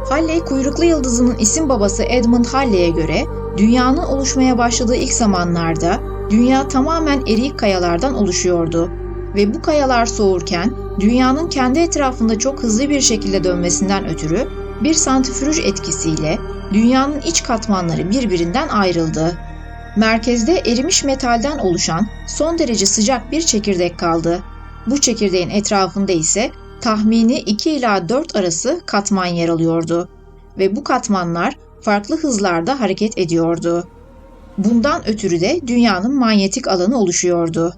Halley kuyruklu yıldızının isim babası Edmund Halley'e göre dünyanın oluşmaya başladığı ilk zamanlarda dünya tamamen eriyik kayalardan oluşuyordu ve bu kayalar soğurken dünyanın kendi etrafında çok hızlı bir şekilde dönmesinden ötürü bir santrifüj etkisiyle dünyanın iç katmanları birbirinden ayrıldı. Merkezde erimiş metalden oluşan son derece sıcak bir çekirdek kaldı. Bu çekirdeğin etrafında ise tahmini 2 ila 4 arası katman yer alıyordu ve bu katmanlar farklı hızlarda hareket ediyordu. Bundan ötürü de dünyanın manyetik alanı oluşuyordu.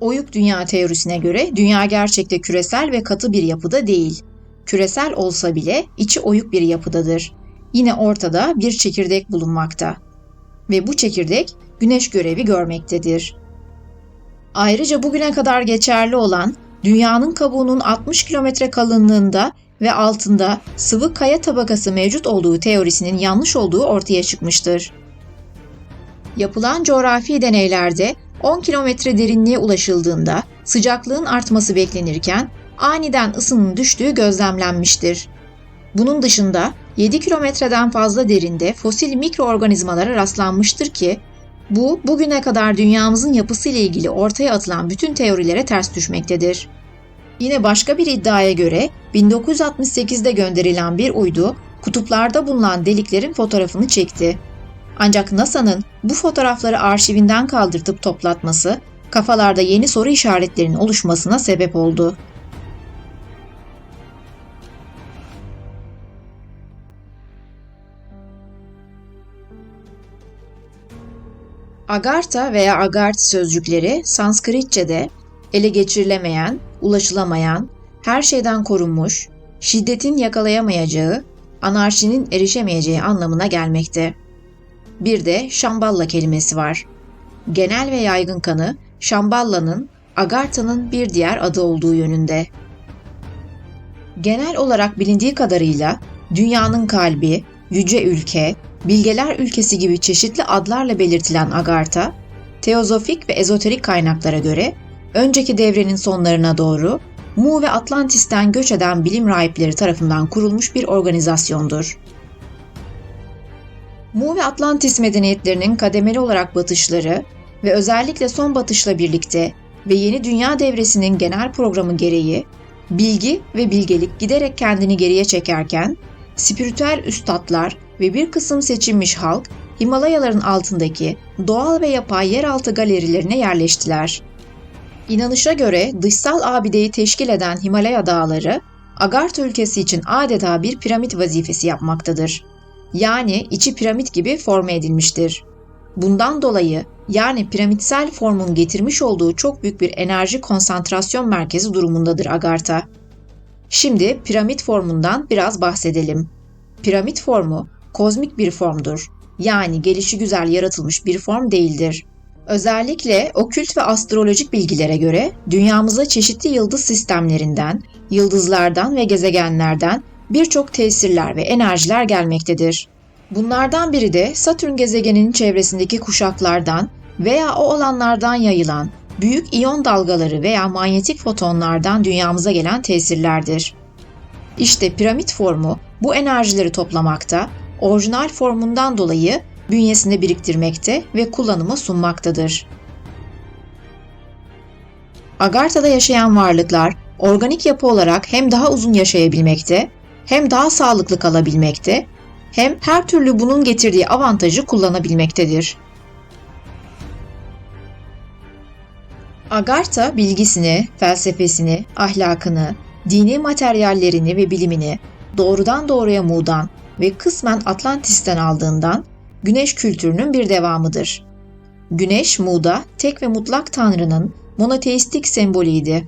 Oyuk dünya teorisine göre dünya gerçekte küresel ve katı bir yapıda değil. Küresel olsa bile içi oyuk bir yapıdadır. Yine ortada bir çekirdek bulunmakta ve bu çekirdek güneş görevi görmektedir. Ayrıca bugüne kadar geçerli olan dünyanın kabuğunun 60 kilometre kalınlığında ve altında sıvı kaya tabakası mevcut olduğu teorisinin yanlış olduğu ortaya çıkmıştır. Yapılan coğrafi deneylerde 10 kilometre derinliğe ulaşıldığında sıcaklığın artması beklenirken aniden ısının düştüğü gözlemlenmiştir. Bunun dışında 7 kilometreden fazla derinde fosil mikroorganizmalara rastlanmıştır ki bu bugüne kadar dünyamızın yapısıyla ilgili ortaya atılan bütün teorilere ters düşmektedir. Yine başka bir iddiaya göre 1968'de gönderilen bir uydu kutuplarda bulunan deliklerin fotoğrafını çekti. Ancak NASA'nın bu fotoğrafları arşivinden kaldırtıp toplatması kafalarda yeni soru işaretlerinin oluşmasına sebep oldu. Agartha veya Agart sözcükleri Sanskritçe'de ele geçirilemeyen, ulaşılamayan, her şeyden korunmuş, şiddetin yakalayamayacağı, anarşinin erişemeyeceği anlamına gelmekte. Bir de Shambhala kelimesi var. Genel ve yaygın kanı Shambhala'nın Agartha'nın bir diğer adı olduğu yönünde. Genel olarak bilindiği kadarıyla dünyanın kalbi, yüce ülke, bilgeler ülkesi gibi çeşitli adlarla belirtilen Agartha, teozofik ve ezoterik kaynaklara göre önceki devrenin sonlarına doğru Mu ve Atlantis'ten göç eden bilim rahipleri tarafından kurulmuş bir organizasyondur. Mu ve Atlantis medeniyetlerinin kademeli olarak batışları ve özellikle son batışla birlikte ve yeni dünya devresinin genel programı gereği bilgi ve bilgelik giderek kendini geriye çekerken spiritüel üstatlar ve bir kısım seçilmiş halk Himalayaların altındaki doğal ve yapay yeraltı galerilerine yerleştiler. İnanışa göre dışsal abideyi teşkil eden Himalaya dağları Agartha ülkesi için adeta bir piramit vazifesi yapmaktadır. Yani içi piramit gibi forme edilmiştir. Bundan dolayı yani piramitsel formun getirmiş olduğu çok büyük bir enerji konsantrasyon merkezi durumundadır Agartha. Şimdi piramit formundan biraz bahsedelim. Piramit formu kozmik bir formdur. Yani gelişigüzel yaratılmış bir form değildir. Özellikle okült ve astrolojik bilgilere göre dünyamıza çeşitli yıldız sistemlerinden, yıldızlardan ve gezegenlerden birçok tesirler ve enerjiler gelmektedir. Bunlardan biri de Satürn gezegeninin çevresindeki kuşaklardan veya o alanlardan yayılan büyük iyon dalgaları veya manyetik fotonlardan dünyamıza gelen tesirlerdir. İşte piramit formu bu enerjileri toplamakta, orijinal formundan dolayı bünyesinde biriktirmekte ve kullanıma sunmaktadır. Agartha'da yaşayan varlıklar organik yapı olarak hem daha uzun yaşayabilmekte, hem daha sağlıklı kalabilmekte, hem her türlü bunun getirdiği avantajı kullanabilmektedir. Agartha bilgisini, felsefesini, ahlakını, dini materyallerini ve bilimini doğrudan doğruya Mu'dan ve kısmen Atlantis'ten aldığından Güneş kültürünün bir devamıdır. Güneş Mu'da tek ve mutlak Tanrı'nın monoteistik sembolüydü.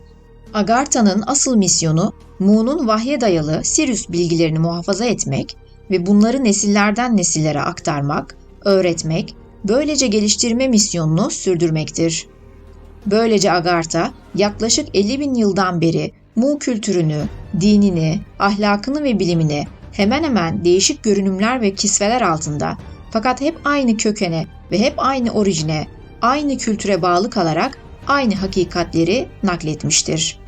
Agartha'nın asıl misyonu Mu'nun vahye dayalı Sirius bilgilerini muhafaza etmek ve bunları nesillerden nesillere aktarmak, öğretmek, böylece geliştirme misyonunu sürdürmektir. Böylece Agartha yaklaşık 50.000 yıldan beri Mu kültürünü, dinini, ahlakını ve bilimini hemen hemen değişik görünümler ve kisveler altında fakat hep aynı kökene ve hep aynı orijine, aynı kültüre bağlı kalarak aynı hakikatleri nakletmiştir.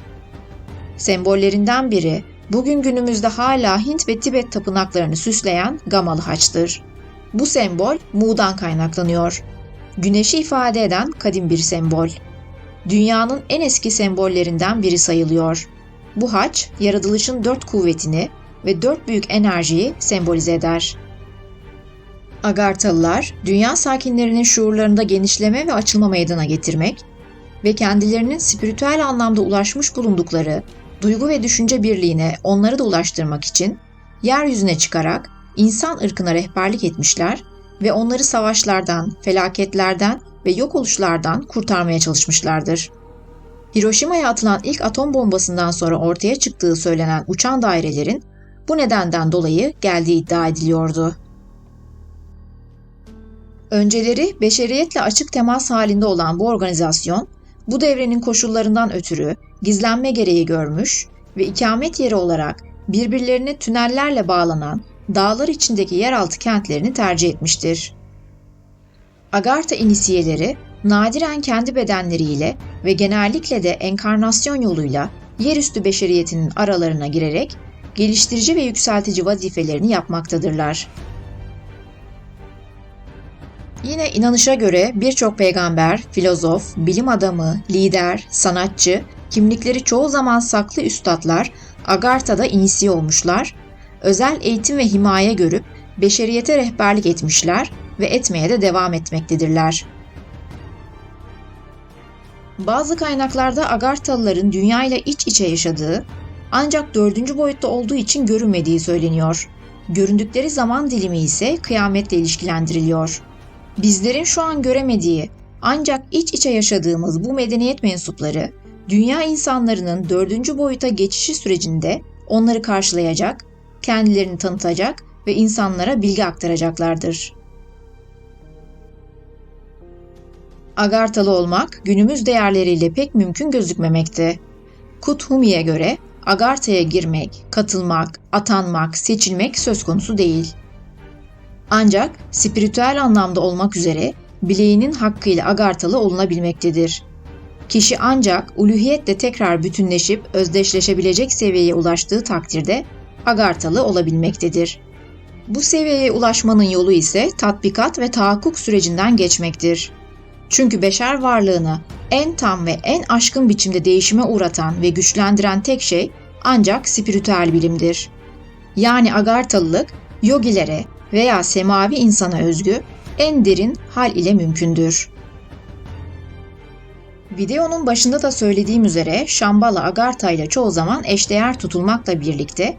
Sembollerinden biri bugün günümüzde hala Hint ve Tibet tapınaklarını süsleyen Gamalı haçtır. Bu sembol Mu'dan kaynaklanıyor. Güneşi ifade eden kadim bir sembol. Dünyanın en eski sembollerinden biri sayılıyor. Bu haç, yaratılışın 4 kuvvetini ve 4 büyük enerjiyi sembolize eder. Agarthalılar, dünya sakinlerinin şuurlarında genişleme ve açılma meydana getirmek ve kendilerinin spiritüel anlamda ulaşmış bulundukları duygu ve düşünce birliğine onları da ulaştırmak için yeryüzüne çıkarak insan ırkına rehberlik etmişler ve onları savaşlardan, felaketlerden ve yok oluşlardan kurtarmaya çalışmışlardır. Hiroşima'ya atılan ilk atom bombasından sonra ortaya çıktığı söylenen uçan dairelerin bu nedenden dolayı geldiği iddia ediliyordu. Önceleri beşeriyetle açık temas halinde olan bu organizasyon, bu devrenin koşullarından ötürü gizlenme gereği görmüş ve ikamet yeri olarak birbirlerine tünellerle bağlanan dağlar içindeki yeraltı kentlerini tercih etmiştir. Agartha inisiyeleri nadiren kendi bedenleriyle ve genellikle de enkarnasyon yoluyla yerüstü beşeriyetinin aralarına girerek geliştirici ve yükseltici vazifelerini yapmaktadırlar. Yine inanışa göre birçok peygamber, filozof, bilim adamı, lider, sanatçı, kimlikleri çoğu zaman saklı üstatlar Agartha'da inisiye olmuşlar, özel eğitim ve himaye görüp beşeriyete rehberlik etmişler ve etmeye de devam etmektedirler. Bazı kaynaklarda Agarthalıların dünya ile iç içe yaşadığı, ancak 4. boyutta olduğu için görünmediği söyleniyor. Göründükleri zaman dilimi ise kıyametle ilişkilendiriliyor. Bizlerin şu an göremediği, ancak iç içe yaşadığımız bu medeniyet mensupları, dünya insanlarının 4. boyuta geçişi sürecinde onları karşılayacak, kendilerini tanıtacak ve insanlara bilgi aktaracaklardır. Agarthalı olmak günümüz değerleriyle pek mümkün gözükmemekte. Kuthumi'ye göre Agartha'ya girmek, katılmak, atanmak, seçilmek söz konusu değil. Ancak spiritüel anlamda olmak üzere bileğinin hakkıyla Agarthalı olunabilmektedir. Kişi ancak uluhiyetle tekrar bütünleşip özdeşleşebilecek seviyeye ulaştığı takdirde Agarthalı olabilmektedir. Bu seviyeye ulaşmanın yolu ise tatbikat ve tahakkuk sürecinden geçmektir. Çünkü beşer varlığını en tam ve en aşkın biçimde değişime uğratan ve güçlendiren tek şey ancak spiritüel bilimdir. Yani Agarthalılık, yogilere veya semavi insana özgü en derin hal ile mümkündür. Videonun başında da söylediğim üzere Shambhala Agartha ile çoğu zaman eşdeğer tutulmakla birlikte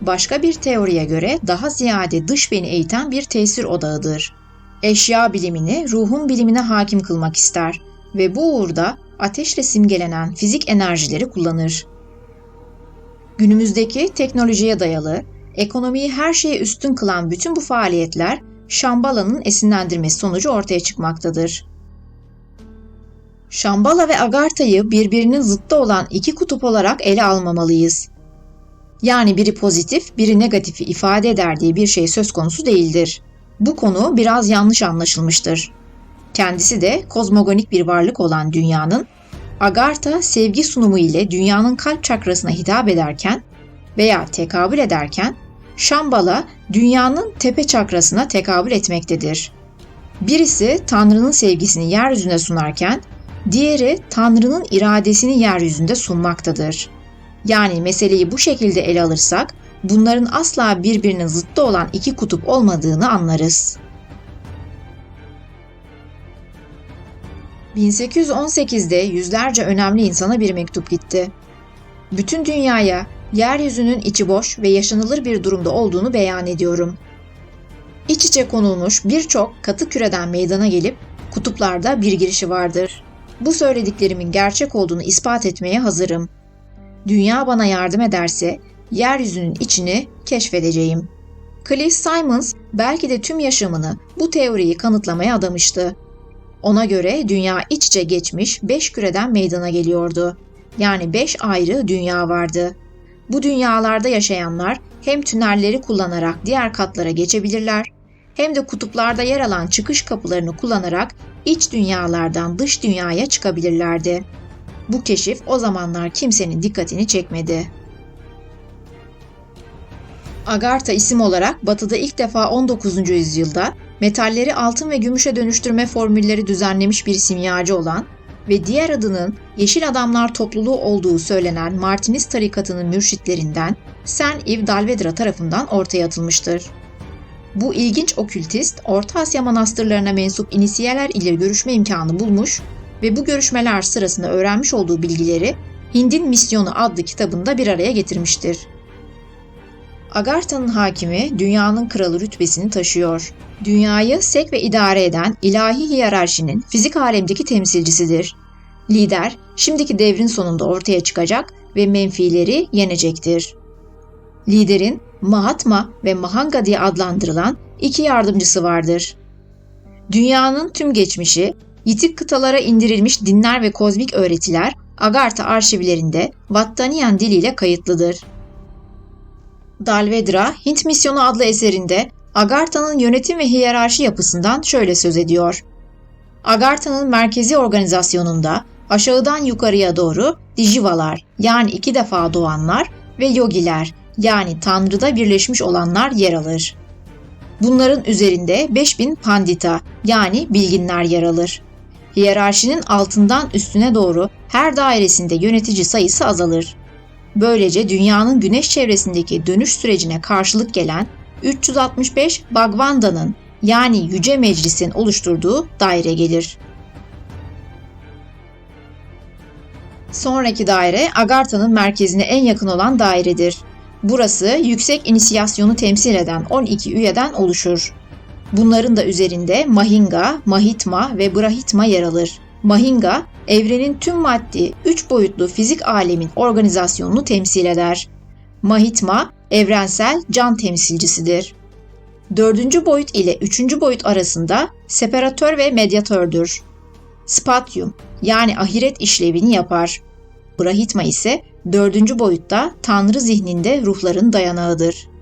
başka bir teoriye göre daha ziyade dış beni eğiten bir tesir odağıdır. Eşya bilimini ruhun bilimine hakim kılmak ister ve bu uğurda ateşle simgelenen fizik enerjileri kullanır. Günümüzdeki teknolojiye dayalı, ekonomiyi her şeye üstün kılan bütün bu faaliyetler Shambhala'nın esinlendirmesi sonucu ortaya çıkmaktadır. Shambhala ve Agartha'yı birbirinin zıttı olan iki kutup olarak ele almamalıyız. Yani biri pozitif, biri negatifi ifade eder diye bir şey söz konusu değildir. Bu konu biraz yanlış anlaşılmıştır. Kendisi de kozmogonik bir varlık olan dünyanın, Agartha sevgi sunumu ile dünyanın kalp çakrasına hitap ederken veya tekabül ederken, Shambhala dünyanın tepe çakrasına tekabül etmektedir. Birisi Tanrı'nın sevgisini yeryüzüne sunarken, diğeri Tanrı'nın iradesini yeryüzünde sunmaktadır. Yani meseleyi bu şekilde ele alırsak, bunların asla birbirinin zıttı olan iki kutup olmadığını anlarız. 1818'de yüzlerce önemli insana bir mektup gitti. Bütün dünyaya yeryüzünün içi boş ve yaşanılır bir durumda olduğunu beyan ediyorum. İç içe konulmuş birçok katı küreden meydana gelip kutuplarda bir girişi vardır. Bu söylediklerimin gerçek olduğunu ispat etmeye hazırım. Dünya bana yardım ederse yeryüzünün içini keşfedeceğim. Cliff Simons belki de tüm yaşamını bu teoriyi kanıtlamaya adamıştı. Ona göre dünya iç içe geçmiş 5 küreden meydana geliyordu. Yani 5 ayrı dünya vardı. Bu dünyalarda yaşayanlar hem tünelleri kullanarak diğer katlara geçebilirler, hem de kutuplarda yer alan çıkış kapılarını kullanarak iç dünyalardan dış dünyaya çıkabilirlerdi. Bu keşif o zamanlar kimsenin dikkatini çekmedi. Agartha isim olarak Batı'da ilk defa 19. yüzyılda metalleri altın ve gümüşe dönüştürme formülleri düzenlemiş bir simyacı olan ve diğer adının Yeşil Adamlar topluluğu olduğu söylenen Martinist tarikatının mürşitlerinden Sen-Yves Dalvedra tarafından ortaya atılmıştır. Bu ilginç okültist, Orta Asya manastırlarına mensup inisiyeler ile görüşme imkanı bulmuş ve bu görüşmeler sırasında öğrenmiş olduğu bilgileri Hind'in Misyonu adlı kitabında bir araya getirmiştir. Agartha'nın hakimi dünyanın kralı rütbesini taşıyor. Dünyayı sevk ve idare eden ilahi hiyerarşinin fizik alemdeki temsilcisidir. Lider, şimdiki devrin sonunda ortaya çıkacak ve menfileri yenecektir. Liderin Mahatma ve Mahanga diye adlandırılan iki yardımcısı vardır. Dünyanın tüm geçmişi, yitik kıtalara indirilmiş dinler ve kozmik öğretiler Agartha arşivlerinde Vattaniyan diliyle kayıtlıdır. Dalvedra, Hint Misyonu adlı eserinde Agartha'nın yönetim ve hiyerarşi yapısından şöyle söz ediyor. Agartha'nın merkezi organizasyonunda aşağıdan yukarıya doğru Dijivalar yani iki defa doğanlar ve Yogiler yani Tanrı'da birleşmiş olanlar yer alır. Bunların üzerinde 5000 Pandita yani bilginler yer alır. Hiyerarşinin altından üstüne doğru her dairesinde yönetici sayısı azalır. Böylece dünyanın güneş çevresindeki dönüş sürecine karşılık gelen 365 Bhagavanda'nın yani Yüce Meclis'in oluşturduğu daire gelir. Sonraki daire Agartha'nın merkezine en yakın olan dairedir. Burası yüksek inisiyasyonu temsil eden 12 üyeden oluşur. Bunların da üzerinde Mahinga, Mahitma ve Brahitma yer alır. Mahinga, evrenin tüm maddi, 3 boyutlu fizik alemin organizasyonunu temsil eder. Mahitma, evrensel can temsilcisidir. 4. boyut ile 3. boyut arasında separatör ve medyatördür. Spatyum, yani ahiret işlevini yapar. Brahitma ise 4. boyutta Tanrı zihninde ruhların dayanağıdır.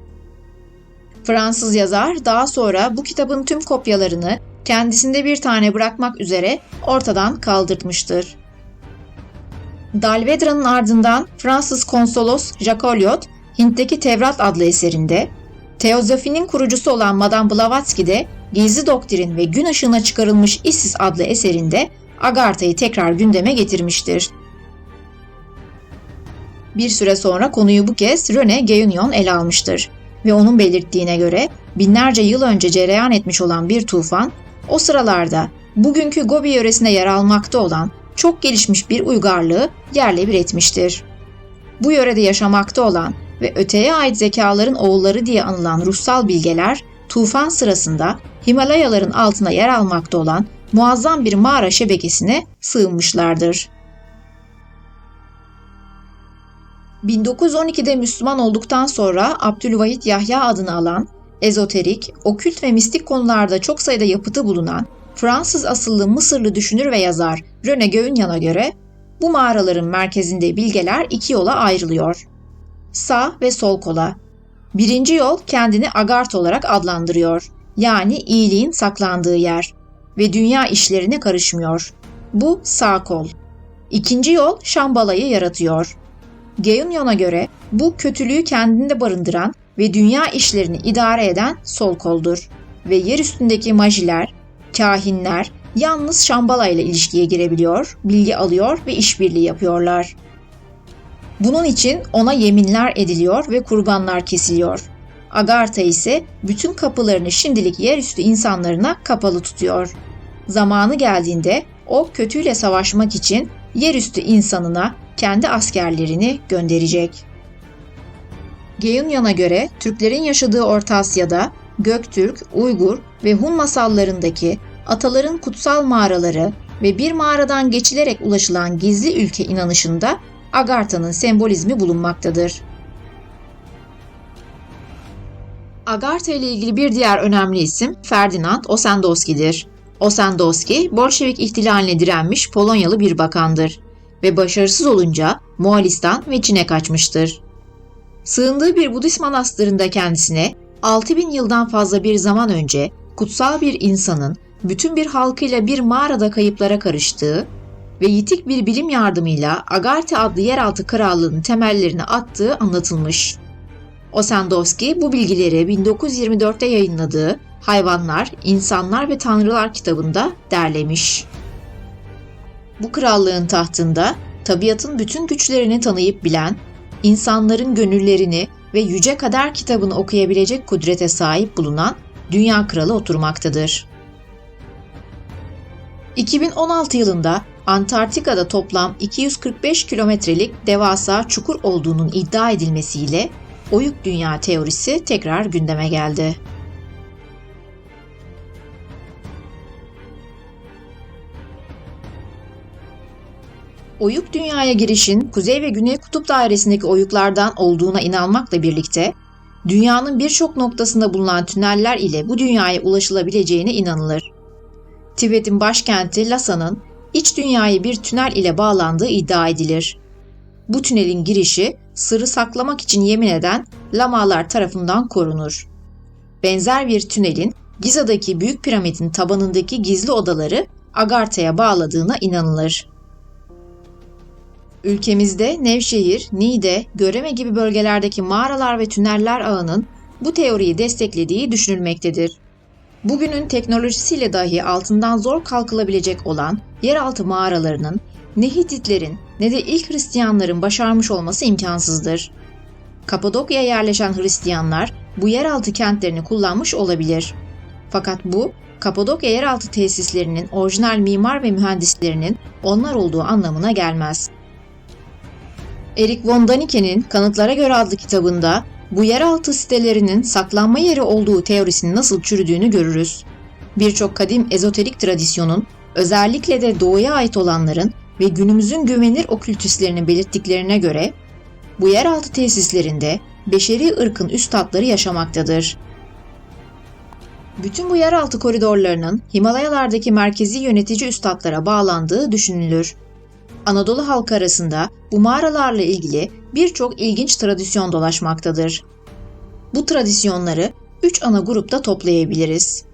Fransız yazar daha sonra bu kitabın tüm kopyalarını kendisinde bir tane bırakmak üzere ortadan kaldırtmıştır. Dalvedra'nın ardından Fransız konsolos Jacques Oliot, Hint'teki Tevrat adlı eserinde, Teozofinin kurucusu olan Madame Blavatsky de Gizli Doktrin ve Gün Işığına Çıkarılmış Isis adlı eserinde Agartha'yı tekrar gündeme getirmiştir. Bir süre sonra konuyu bu kez René Guénon ele almıştır ve onun belirttiğine göre binlerce yıl önce cereyan etmiş olan bir tufan, o sıralarda bugünkü Gobi yöresinde yer almakta olan çok gelişmiş bir uygarlığı yerle bir etmiştir. Bu yörede yaşamakta olan ve öteye ait zekaların oğulları diye anılan ruhsal bilgeler, tufan sırasında Himalayaların altına yer almakta olan muazzam bir mağara şebekesine sığınmışlardır. 1912'de Müslüman olduktan sonra Abdülvahit Yahya adını alan, ezoterik, okült ve mistik konularda çok sayıda yapıtı bulunan Fransız asıllı Mısırlı düşünür ve yazar René Guénon'a göre bu mağaraların merkezinde bilgeler iki yola ayrılıyor. Sağ ve sol kola. Birinci yol kendini Agartha olarak adlandırıyor. Yani iyiliğin saklandığı yer ve dünya işlerine karışmıyor. Bu sağ kol. İkinci yol Şambala'yı yaratıyor. Guénon'a göre bu kötülüğü kendinde barındıran ve dünya işlerini idare eden sol koldur ve yer üstündeki majiler, kahinler yalnız Şambala ile ilişkiye girebiliyor, bilgi alıyor ve işbirliği yapıyorlar. Bunun için ona yeminler ediliyor ve kurbanlar kesiliyor. Agartha ise bütün kapılarını şimdilik yerüstü insanlarına kapalı tutuyor. Zamanı geldiğinde o kötüyle savaşmak için yerüstü insanına kendi askerlerini gönderecek. Guénon'a göre Türklerin yaşadığı Orta Asya'da Göktürk, Uygur ve Hun masallarındaki ataların kutsal mağaraları ve bir mağaradan geçilerek ulaşılan gizli ülke inanışında Agartha'nın sembolizmi bulunmaktadır. Agartha ile ilgili bir diğer önemli isim Ferdinand Ossendowski'dir. Ossendowski, Bolşevik ihtilaline direnmiş Polonyalı bir bakandır ve başarısız olunca Moğolistan ve Çin'e kaçmıştır. Sığındığı bir Budist manastırında kendisine 6000 yıldan fazla bir zaman önce kutsal bir insanın bütün bir halkıyla bir mağarada kayıplara karıştığı ve yitik bir bilim yardımıyla Agartha adlı yeraltı krallığının temellerini attığı anlatılmış. Ossendowski bu bilgileri 1924'te yayınladığı Hayvanlar, İnsanlar ve Tanrılar kitabında derlemiş. Bu krallığın tahtında tabiatın bütün güçlerini tanıyıp bilen, insanların gönüllerini ve Yüce Kader kitabını okuyabilecek kudrete sahip bulunan Dünya Kralı oturmaktadır. 2016 yılında Antarktika'da toplam 245 kilometrelik devasa çukur olduğunun iddia edilmesiyle oyuk dünya teorisi tekrar gündeme geldi. Oyuk dünyaya girişin kuzey ve güney kutup dairesindeki oyuklardan olduğuna inanmakla birlikte, dünyanın birçok noktasında bulunan tüneller ile bu dünyaya ulaşılabileceğine inanılır. Tibet'in başkenti Lhasa'nın iç dünyaya bir tünel ile bağlandığı iddia edilir. Bu tünelin girişi sırrı saklamak için yemin eden lamalar tarafından korunur. Benzer bir tünelin Giza'daki Büyük Piramidin tabanındaki gizli odaları Agartha'ya bağladığına inanılır. Ülkemizde Nevşehir, Niğde, Göreme gibi bölgelerdeki mağaralar ve tüneller ağının bu teoriyi desteklediği düşünülmektedir. Bugünün teknolojisiyle dahi altından zor kalkılabilecek olan yeraltı mağaralarının ne Hititlerin ne de ilk Hristiyanların başarmış olması imkansızdır. Kapadokya'ya yerleşen Hristiyanlar bu yeraltı kentlerini kullanmış olabilir. Fakat bu, Kapadokya yeraltı tesislerinin orijinal mimar ve mühendislerinin onlar olduğu anlamına gelmez. Erik von Daniken'in Kanıtlara Göre adlı kitabında bu yeraltı sitelerinin saklanma yeri olduğu teorisinin nasıl çürüdüğünü görürüz. Birçok kadim ezoterik tradisyonun, özellikle de doğuya ait olanların ve günümüzün güvenilir okültistlerinin belirttiklerine göre, bu yeraltı tesislerinde beşeri ırkın üstadları yaşamaktadır. Bütün bu yeraltı koridorlarının Himalayalardaki merkezi yönetici üstadlara bağlandığı düşünülür. Anadolu halkı arasında bu mağaralarla ilgili birçok ilginç tradisyon dolaşmaktadır. Bu tradisyonları 3 ana grupta toplayabiliriz.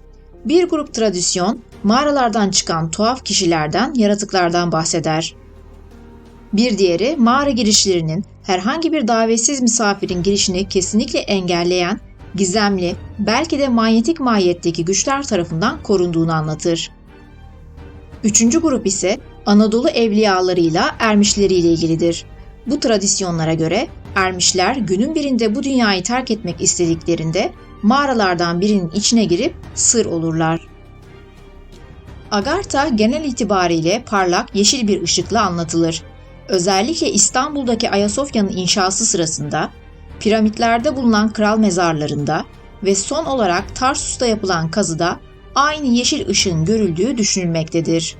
Bir grup tradisyon, mağaralardan çıkan tuhaf kişilerden, yaratıklardan bahseder. Bir diğeri, mağara girişlerinin herhangi bir davetsiz misafirin girişini kesinlikle engelleyen, gizemli, belki de manyetik mahiyetteki güçler tarafından korunduğunu anlatır. Üçüncü grup ise Anadolu evliyalarıyla ermişleriyle ilgilidir. Bu tradisyonlara göre ermişler günün birinde bu dünyayı terk etmek istediklerinde mağaralardan birinin içine girip sır olurlar. Agartha genel itibariyle parlak yeşil bir ışıkla anlatılır. Özellikle İstanbul'daki Ayasofya'nın inşası sırasında, piramitlerde bulunan kral mezarlarında ve son olarak Tarsus'ta yapılan kazıda aynı yeşil ışığın görüldüğü düşünülmektedir.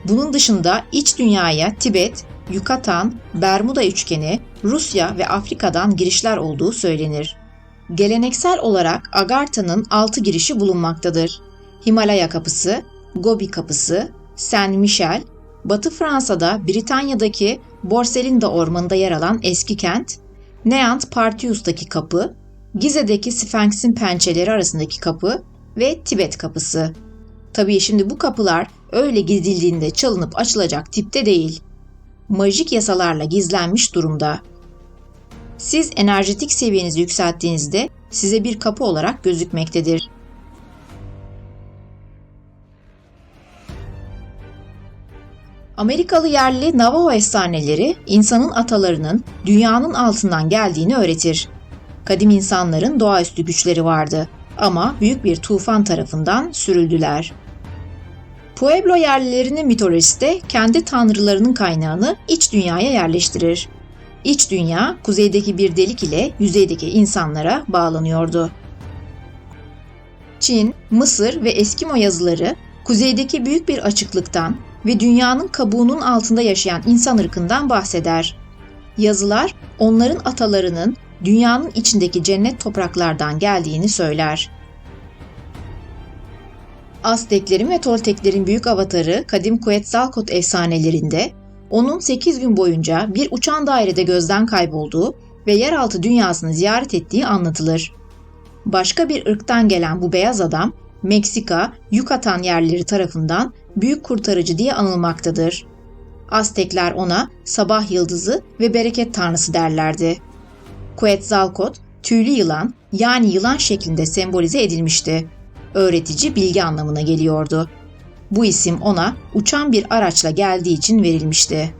Bunun dışında iç dünyaya Tibet, Yucatan, Bermuda üçgeni, Rusya ve Afrika'dan girişler olduğu söylenir. Geleneksel olarak Agartha'nın 6 girişi bulunmaktadır. Himalaya Kapısı, Gobi Kapısı, Saint Michel, Batı Fransa'da Britanya'daki Borselinda Ormanı'nda yer alan eski kent, Neant Partius'taki kapı, Gize'deki Sphinx'in pençeleri arasındaki kapı ve Tibet Kapısı. Tabii şimdi bu kapılar öyle gizliliğinde çalınıp açılacak tipte değil. Majik yasalarla gizlenmiş durumda. Siz enerjetik seviyenizi yükselttiğinizde size bir kapı olarak gözükmektedir. Amerikalı yerli Navajo efsaneleri insanın atalarının dünyanın altından geldiğini öğretir. Kadim insanların doğaüstü güçleri vardı ama büyük bir tufan tarafından sürüldüler. Pueblo yerlilerinin mitolojisi de kendi tanrılarının kaynağını iç dünyaya yerleştirir. İç dünya, kuzeydeki bir delik ile yüzeydeki insanlara bağlanıyordu. Çin, Mısır ve Eskimo yazıları kuzeydeki büyük bir açıklıktan ve dünyanın kabuğunun altında yaşayan insan ırkından bahseder. Yazılar, onların atalarının dünyanın içindeki cennet topraklardan geldiğini söyler. Azteklerin ve Tolteklerin büyük avatarı kadim Quetzalcoatl efsanelerinde onun 8 gün boyunca bir uçan dairede gözden kaybolduğu ve yeraltı dünyasını ziyaret ettiği anlatılır. Başka bir ırktan gelen bu beyaz adam, Meksika, Yucatan yerlileri tarafından büyük kurtarıcı diye anılmaktadır. Aztekler ona sabah yıldızı ve bereket tanrısı derlerdi. Quetzalcoatl, tüylü yılan yani yılan şeklinde sembolize edilmişti. Öğretici, bilgi anlamına geliyordu. Bu isim ona uçan bir araçla geldiği için verilmişti.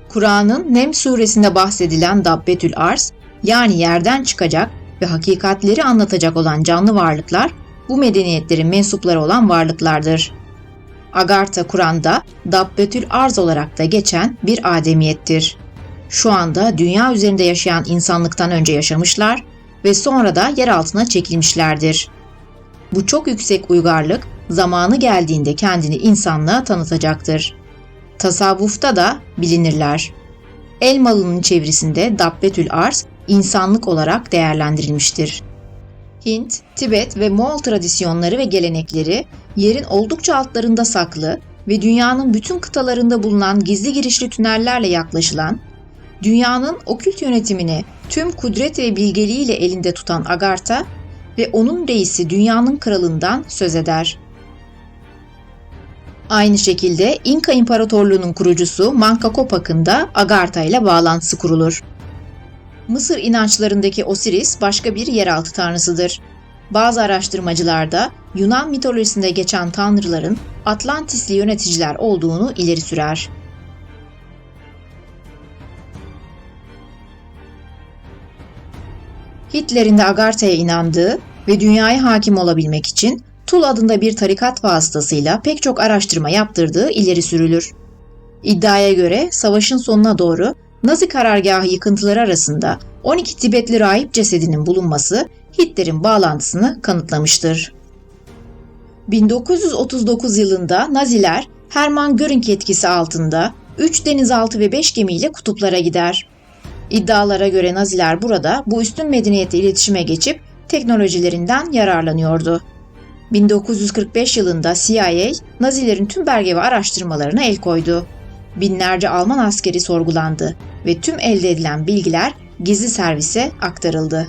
Kur'an'ın Neml suresinde bahsedilen Dabbetül Arz yani yerden çıkacak ve hakikatleri anlatacak olan canlı varlıklar bu medeniyetlerin mensupları olan varlıklardır. Agartha Kur'an'da Dabbetül Arz olarak da geçen bir ademiyettir. Şu anda dünya üzerinde yaşayan insanlıktan önce yaşamışlar ve sonra da yer altına çekilmişlerdir. Bu çok yüksek uygarlık zamanı geldiğinde kendini insanlığa tanıtacaktır. Tasavvufta da bilinirler. Elmalı'nın çevirisinde Dabbetül Arz insanlık olarak değerlendirilmiştir. Hint, Tibet ve Moğol tradisyonları ve gelenekleri yerin oldukça altlarında saklı ve dünyanın bütün kıtalarında bulunan gizli girişli tünellerle yaklaşılan, dünyanın okült yönetimini tüm kudret ve bilgeliğiyle elinde tutan Agartha ve onun reisi dünyanın kralından söz eder. Aynı şekilde İnka İmparatorluğu'nun kurucusu Manca Copac'ın da Agartha ile bağlantısı kurulur. Mısır inançlarındaki Osiris başka bir yeraltı tanrısıdır. Bazı araştırmacılar da Yunan mitolojisinde geçen tanrıların Atlantisli yöneticiler olduğunu ileri sürer. Hitler'in de Agartha'ya inandığı ve dünyaya hakim olabilmek için Tul adında bir tarikat vasıtasıyla pek çok araştırma yaptırdığı ileri sürülür. İddiaya göre savaşın sonuna doğru Nazi karargahı yıkıntıları arasında 12 Tibetli rahip cesedinin bulunması Hitler'in bağlantısını kanıtlamıştır. 1939 yılında Naziler Hermann Göring yetkisi altında 3 denizaltı ve 5 gemiyle kutuplara gider. İddialara göre Naziler burada bu üstün medeniyetle iletişime geçip teknolojilerinden yararlanıyordu. 1945 yılında CIA, Nazilerin tüm belge ve araştırmalarına el koydu. Binlerce Alman askeri sorgulandı ve tüm elde edilen bilgiler gizli servise aktarıldı.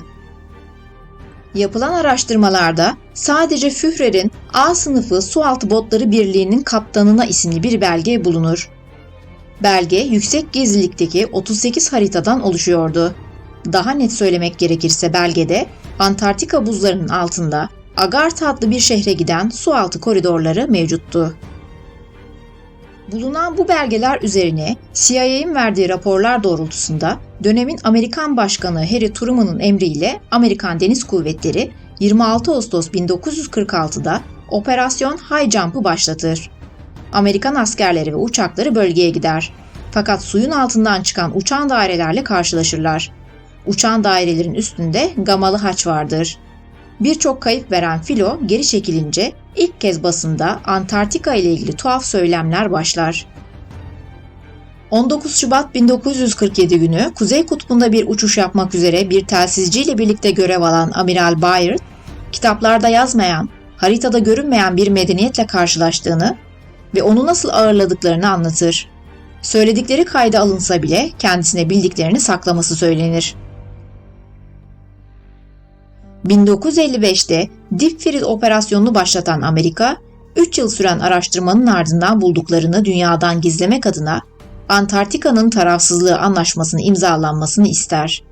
Yapılan araştırmalarda sadece Führer'in A sınıfı sualtı botları birliğinin kaptanına isimli bir belge bulunur. Belge yüksek gizlilikteki 38 haritadan oluşuyordu. Daha net söylemek gerekirse belgede Antarktika buzlarının altında Agartha adlı bir şehre giden sualtı koridorları mevcuttu. Bulunan bu belgeler üzerine CIA'nin verdiği raporlar doğrultusunda dönemin Amerikan Başkanı Harry Truman'ın emriyle Amerikan Deniz Kuvvetleri 26 Ağustos 1946'da Operasyon High Jump'ı başlatır. Amerikan askerleri ve uçakları bölgeye gider. Fakat suyun altından çıkan uçan dairelerle karşılaşırlar. Uçan dairelerin üstünde gamalı haç vardır. Birçok kayıp veren filo geri çekilince ilk kez basında Antarktika ile ilgili tuhaf söylemler başlar. 19 Şubat 1947 günü Kuzey Kutbu'nda bir uçuş yapmak üzere bir telsizciyle birlikte görev alan Amiral Byrd, kitaplarda yazmayan, haritada görünmeyen bir medeniyetle karşılaştığını ve onu nasıl ağırladıklarını anlatır. Söyledikleri kayda alınsa bile kendisine bildiklerini saklaması söylenir. 1955'te Deep Freeze operasyonunu başlatan Amerika, 3 yıl süren araştırmanın ardından bulduklarını dünyadan gizlemek adına Antarktika'nın tarafsızlığı anlaşmasını imzalanmasını ister.